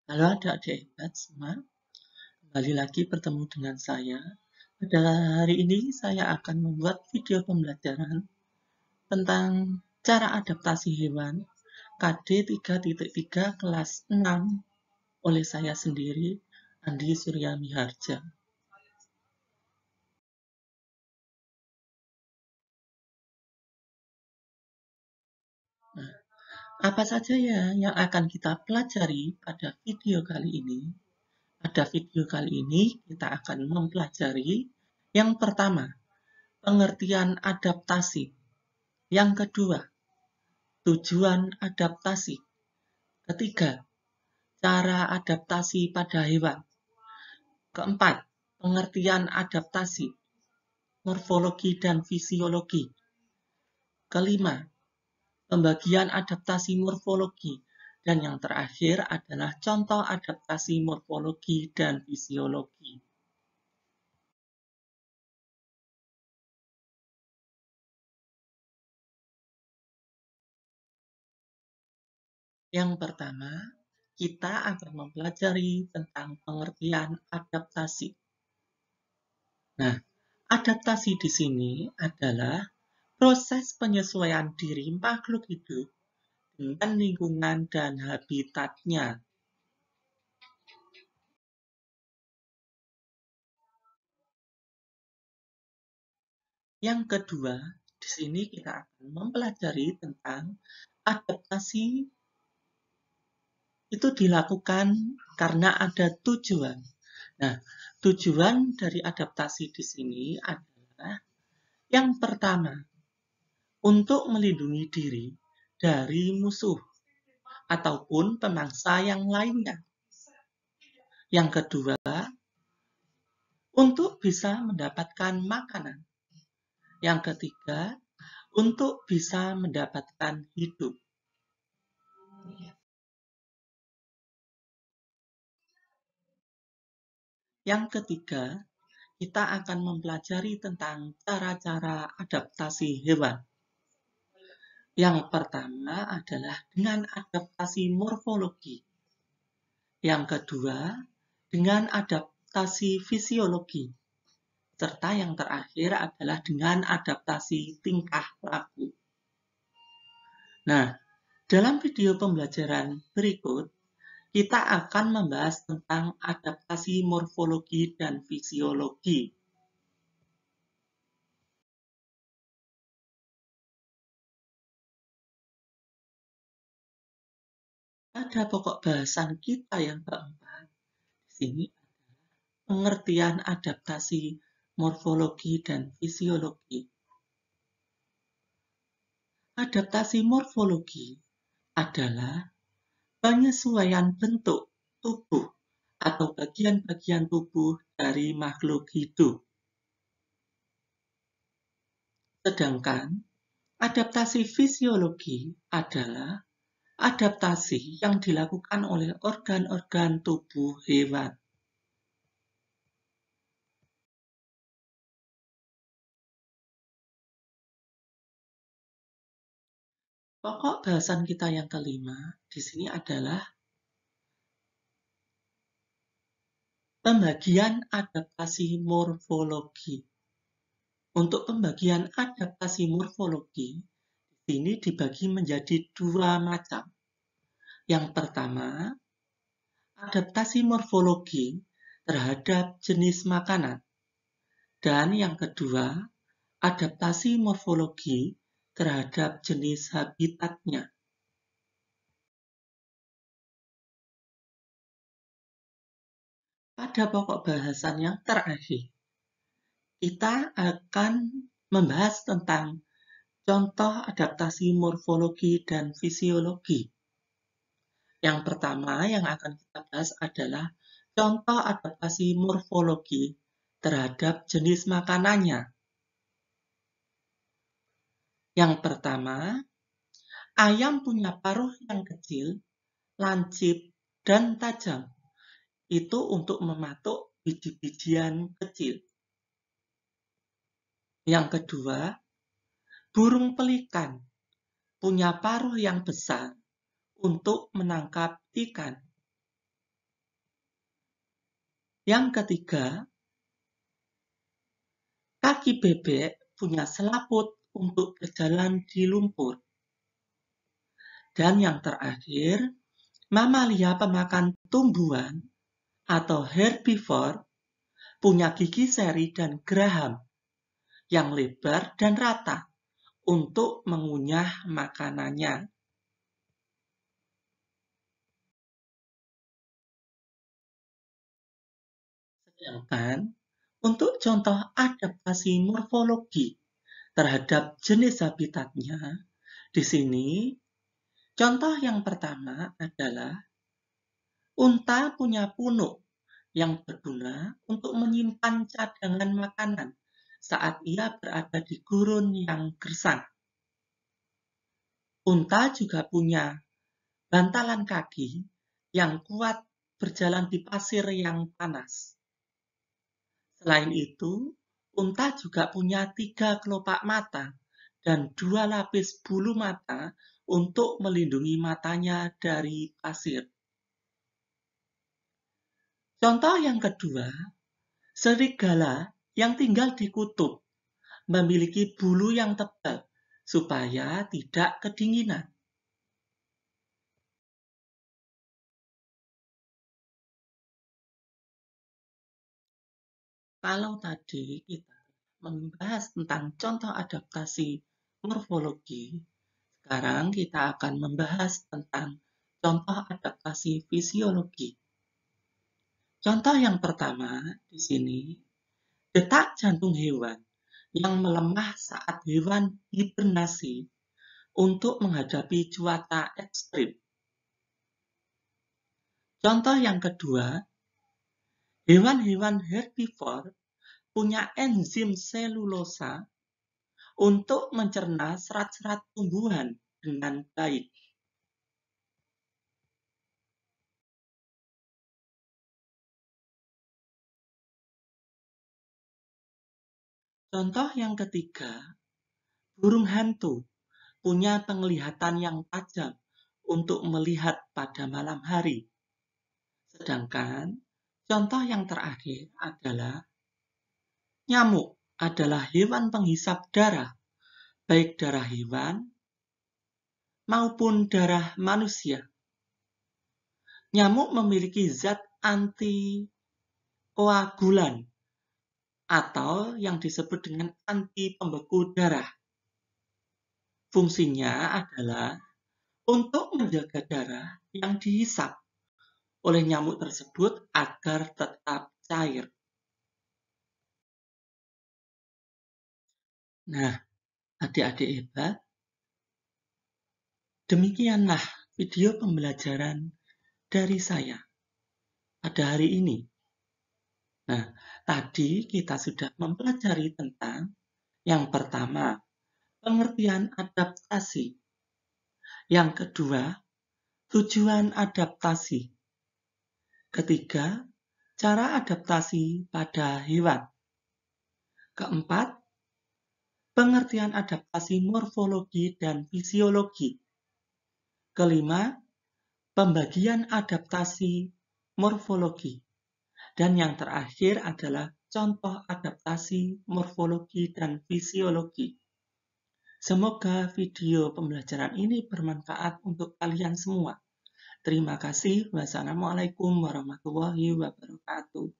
Halo adik-adik hebat semua, kembali lagi bertemu dengan saya. Pada hari ini saya akan membuat video pembelajaran tentang cara adaptasi hewan KD 3.3 kelas 6 oleh saya sendiri, Andi Surya Miharja. Nah, apa saja ya yang akan kita pelajari pada video kali ini? Pada video kali ini kita akan mempelajari yang pertama, pengertian adaptasi. Yang kedua, tujuan adaptasi. Ketiga, cara adaptasi pada hewan. Keempat, pengertian adaptasi, morfologi dan fisiologi. Kelima, pembagian adaptasi morfologi. Dan yang terakhir adalah contoh adaptasi morfologi dan fisiologi. Yang pertama, kita akan mempelajari tentang pengertian adaptasi. Nah, adaptasi di sini adalah proses penyesuaian diri makhluk hidup dengan lingkungan dan habitatnya. Yang kedua, di sini kita akan mempelajari tentang adaptasi itu dilakukan karena ada tujuan. Nah, tujuan dari adaptasi di sini adalah yang pertama, untuk melindungi diri dari musuh ataupun pemangsa yang lainnya. Yang kedua, untuk bisa mendapatkan makanan. Yang ketiga, untuk bisa mendapatkan hidup. Yang ketiga, kita akan mempelajari tentang cara-cara adaptasi hewan. Yang pertama adalah dengan adaptasi morfologi. Yang kedua, dengan adaptasi fisiologi. Serta yang terakhir adalah dengan adaptasi tingkah laku. Nah, dalam video pembelajaran berikut, kita akan membahas tentang adaptasi morfologi dan fisiologi. Pada pokok bahasan kita yang keempat, di sini pengertian adaptasi morfologi dan fisiologi. Adaptasi morfologi adalah penyesuaian bentuk tubuh atau bagian-bagian tubuh dari makhluk hidup. Sedangkan adaptasi fisiologi adalah adaptasi yang dilakukan oleh organ-organ tubuh hewan. Pokok bahasan kita yang kelima di sini adalah pembagian adaptasi morfologi. Untuk pembagian adaptasi morfologi, di sini dibagi menjadi dua macam. Yang pertama, adaptasi morfologi terhadap jenis makanan. Dan yang kedua, adaptasi morfologi terhadap jenis habitatnya. Pada pokok bahasan yang terakhir, kita akan membahas tentang contoh adaptasi morfologi dan fisiologi. Yang pertama yang akan kita bahas adalah contoh adaptasi morfologi terhadap jenis makanannya. Yang pertama, ayam punya paruh yang kecil, lancip, dan tajam. Itu untuk mematuk biji-bijian kecil. Yang kedua, burung pelikan punya paruh yang besar untuk menangkap ikan. Yang ketiga, kaki bebek punya selaput untuk berjalan di lumpur. Dan yang terakhir, mamalia pemakan tumbuhan atau herbivore punya gigi seri dan geraham yang lebar dan rata untuk mengunyah makanannya. Sedangkan untuk contoh adaptasi morfologi terhadap jenis habitatnya, di sini contoh yang pertama adalah unta punya punuk yang berguna untuk menyimpan cadangan makanan saat ia berada di gurun yang gersang. Unta juga punya bantalan kaki yang kuat berjalan di pasir yang panas. Selain itu, unta juga punya 3 kelopak mata dan 2 lapis bulu mata untuk melindungi matanya dari pasir. Contoh yang kedua, serigala yang tinggal di kutub memiliki bulu yang tebal supaya tidak kedinginan. Kalau tadi kita membahas tentang contoh adaptasi morfologi, sekarang kita akan membahas tentang contoh adaptasi fisiologi. Contoh yang pertama di sini, detak jantung hewan yang melemah saat hewan hibernasi untuk menghadapi cuaca ekstrim. Contoh yang kedua, hewan-hewan herbivore punya enzim selulosa untuk mencerna serat-serat tumbuhan dengan baik. Contoh yang ketiga, burung hantu punya penglihatan yang tajam untuk melihat pada malam hari. Sedangkan contoh yang terakhir adalah nyamuk adalah hewan penghisap darah, baik darah hewan maupun darah manusia. Nyamuk memiliki zat antikoagulan atau yang disebut dengan anti pembeku darah. Fungsinya adalah untuk menjaga darah yang dihisap oleh nyamuk tersebut agar tetap cair. Nah, adik-adik hebat, demikianlah video pembelajaran dari saya pada hari ini. Nah, tadi kita sudah mempelajari tentang yang pertama, pengertian adaptasi. Yang kedua, tujuan adaptasi. Ketiga, cara adaptasi pada hewan. Keempat, pengertian adaptasi morfologi dan fisiologi. Kelima, pembagian adaptasi morfologi. Dan yang terakhir adalah contoh adaptasi morfologi dan fisiologi. Semoga video pembelajaran ini bermanfaat untuk kalian semua. Terima kasih. Wassalamualaikum warahmatullahi wabarakatuh.